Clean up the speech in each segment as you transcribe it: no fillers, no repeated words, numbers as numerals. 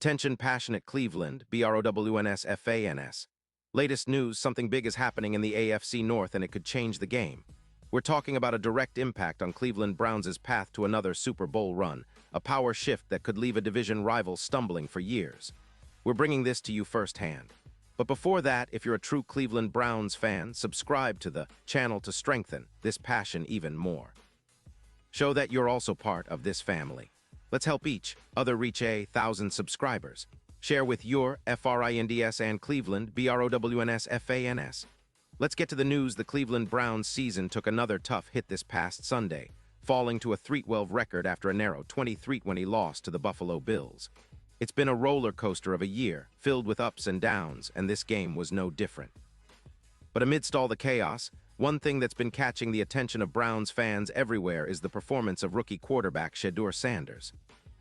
Attention passionate Cleveland, BROWNSFANS. Latest news, something big is happening in the AFC North and it could change the game. We're talking about a direct impact on Cleveland Browns' path to another Super Bowl run, a power shift that could leave a division rival stumbling for years. We're bringing this to you firsthand. But before that, if you're a true Cleveland Browns fan, subscribe to the channel to strengthen this passion even more. Show that you're also part of this family. Let's help each other reach 1,000 subscribers. Share with your FRINDS and Cleveland, BROWNSFANS. Let's get to the news. The Cleveland Browns season took another tough hit this past Sunday, falling to a 3-12 record after a narrow 23-20 loss to the Buffalo Bills. It's been a roller coaster of a year, filled with ups and downs, and this game was no different. But amidst all the chaos, one thing that's been catching the attention of Browns fans everywhere is the performance of rookie quarterback Shedeur Sanders.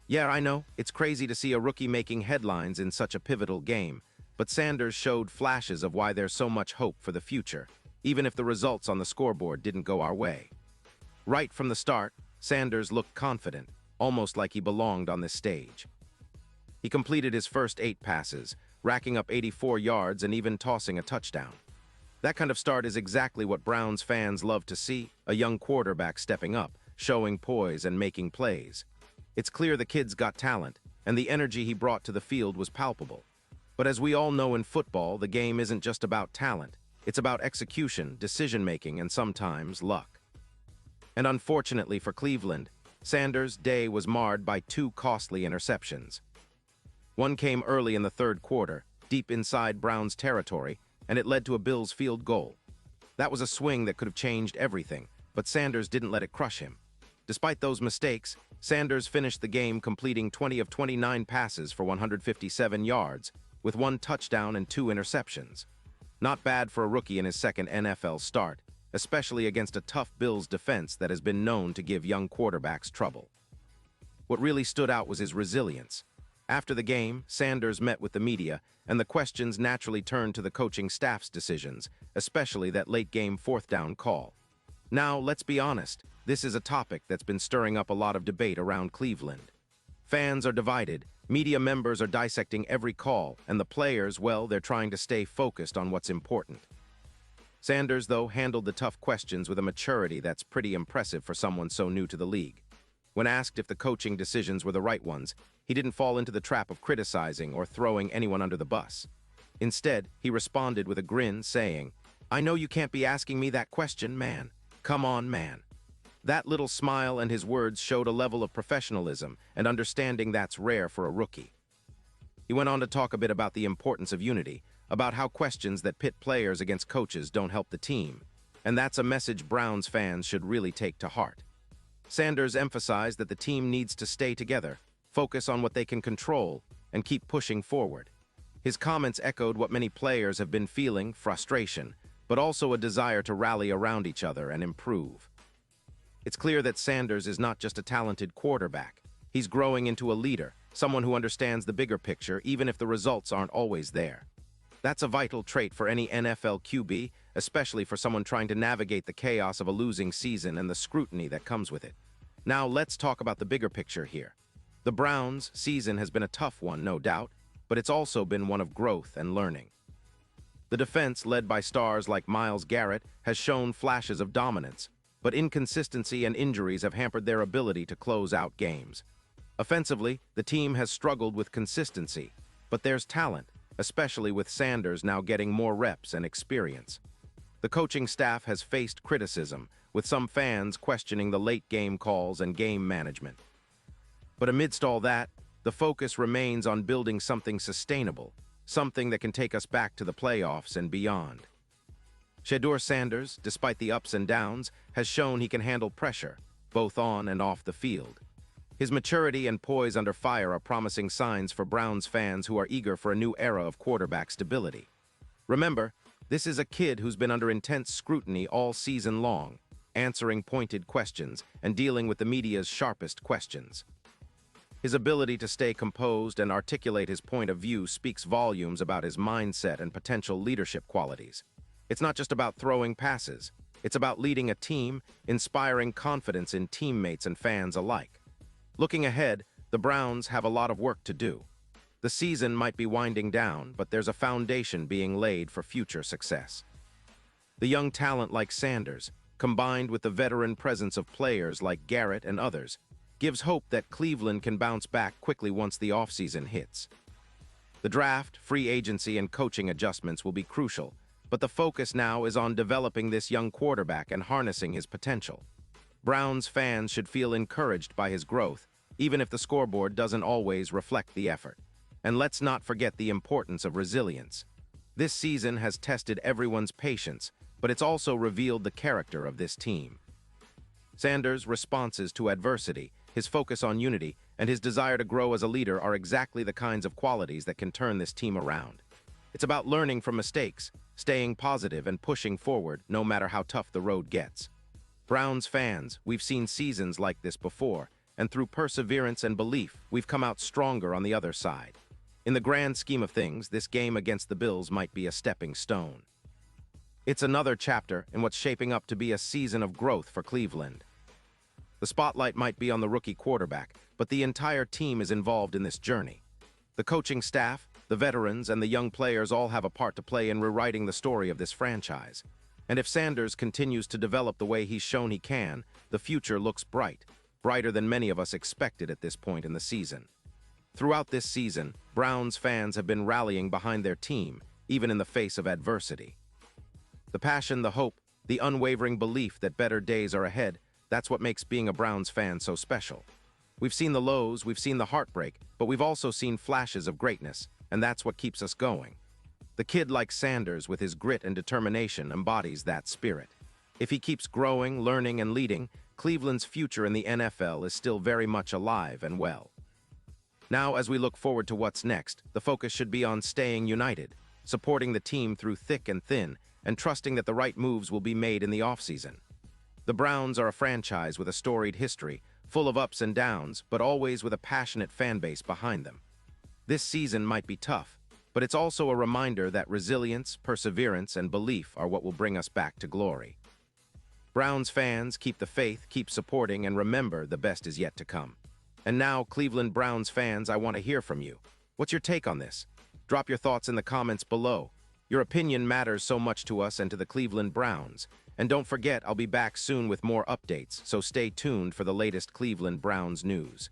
Yeah, I know, it's crazy to see a rookie making headlines in such a pivotal game, but Sanders showed flashes of why there's so much hope for the future, even if the results on the scoreboard didn't go our way. Right from the start, Sanders looked confident, almost like he belonged on this stage. He completed his first 8 passes, racking up 84 yards and even tossing a touchdown. That kind of start is exactly what Browns fans love to see, a young quarterback stepping up, showing poise and making plays. It's clear the kid's got talent, and the energy he brought to the field was palpable. But as we all know in football, the game isn't just about talent. It's about execution, decision-making, and sometimes luck. And unfortunately for Cleveland, Sanders' day was marred by 2 costly interceptions. One came early in the third quarter, deep inside Browns territory, and it led to a Bills field goal. That was a swing that could have changed everything, but Sanders didn't let it crush him. Despite those mistakes, Sanders finished the game completing 20 of 29 passes for 157 yards, with 1 touchdown and 2 interceptions. Not bad for a rookie in his second NFL start, especially against a tough Bills defense that has been known to give young quarterbacks trouble. What really stood out was his resilience. After the game, Sanders met with the media, and the questions naturally turned to the coaching staff's decisions, especially that late-game 4th down call. Now, let's be honest, this is a topic that's been stirring up a lot of debate around Cleveland. Fans are divided, media members are dissecting every call, and the players, well, they're trying to stay focused on what's important. Sanders, though, handled the tough questions with a maturity that's pretty impressive for someone so new to the league. When asked if the coaching decisions were the right ones, he didn't fall into the trap of criticizing or throwing anyone under the bus. Instead, he responded with a grin, saying, "I know you can't be asking me that question, man. Come on, man." That little smile and his words showed a level of professionalism and understanding that's rare for a rookie. He went on to talk a bit about the importance of unity, about how questions that pit players against coaches don't help the team, and that's a message Browns fans should really take to heart. Sanders emphasized that the team needs to stay together, focus on what they can control, and keep pushing forward. His comments echoed what many players have been feeling, frustration, but also a desire to rally around each other and improve. It's clear that Sanders is not just a talented quarterback. He's growing into a leader, someone who understands the bigger picture even if the results aren't always there. That's a vital trait for any NFL QB, especially for someone trying to navigate the chaos of a losing season and the scrutiny that comes with it. Now let's talk about the bigger picture here. The Browns' season has been a tough one, no doubt, but it's also been one of growth and learning. The defense, led by stars like Myles Garrett, has shown flashes of dominance, but inconsistency and injuries have hampered their ability to close out games. Offensively, the team has struggled with consistency, but there's talent, especially with Sanders now getting more reps and experience. The coaching staff has faced criticism, with some fans questioning the late-game calls and game management. But amidst all that, the focus remains on building something sustainable, something that can take us back to the playoffs and beyond. Shedeur Sanders, despite the ups and downs, has shown he can handle pressure, both on and off the field. His maturity and poise under fire are promising signs for Browns fans who are eager for a new era of quarterback stability. Remember, this is a kid who's been under intense scrutiny all season long, answering pointed questions and dealing with the media's sharpest questions. His ability to stay composed and articulate his point of view speaks volumes about his mindset and potential leadership qualities. It's not just about throwing passes. It's about leading a team, inspiring confidence in teammates and fans alike. Looking ahead, the Browns have a lot of work to do. The season might be winding down, but there's a foundation being laid for future success. The young talent like Sanders, combined with the veteran presence of players like Garrett and others, gives hope that Cleveland can bounce back quickly once the offseason hits. The draft, free agency, and coaching adjustments will be crucial, but the focus now is on developing this young quarterback and harnessing his potential. Browns fans should feel encouraged by his growth, even if the scoreboard doesn't always reflect the effort. And let's not forget the importance of resilience. This season has tested everyone's patience, but it's also revealed the character of this team. Sanders' responses to adversity, his focus on unity, and his desire to grow as a leader are exactly the kinds of qualities that can turn this team around. It's about learning from mistakes, staying positive, and pushing forward no matter how tough the road gets. Browns fans, we've seen seasons like this before, and through perseverance and belief, we've come out stronger on the other side. In the grand scheme of things, this game against the Bills might be a stepping stone. It's another chapter in what's shaping up to be a season of growth for Cleveland. The spotlight might be on the rookie quarterback, but the entire team is involved in this journey. The coaching staff, the veterans, and the young players all have a part to play in rewriting the story of this franchise. And if Sanders continues to develop the way he's shown he can, the future looks bright, brighter than many of us expected at this point in the season. Throughout this season, Browns fans have been rallying behind their team, even in the face of adversity. The passion, the hope, the unwavering belief that better days are ahead, that's what makes being a Browns fan so special. We've seen the lows, we've seen the heartbreak, but we've also seen flashes of greatness, and that's what keeps us going. The kid like Sanders, with his grit and determination, embodies that spirit. If he keeps growing, learning, and leading, Cleveland's future in the NFL is still very much alive and well. Now, as we look forward to what's next, the focus should be on staying united, supporting the team through thick and thin, and trusting that the right moves will be made in the offseason. The Browns are a franchise with a storied history, full of ups and downs, but always with a passionate fan base behind them. This season might be tough, but it's also a reminder that resilience, perseverance, and belief are what will bring us back to glory. Browns fans, keep the faith, keep supporting, and remember the best is yet to come. And now, Cleveland Browns fans, I want to hear from you. What's your take on this? Drop your thoughts in the comments below. Your opinion matters so much to us and to the Cleveland Browns. And don't forget, I'll be back soon with more updates, so stay tuned for the latest Cleveland Browns news.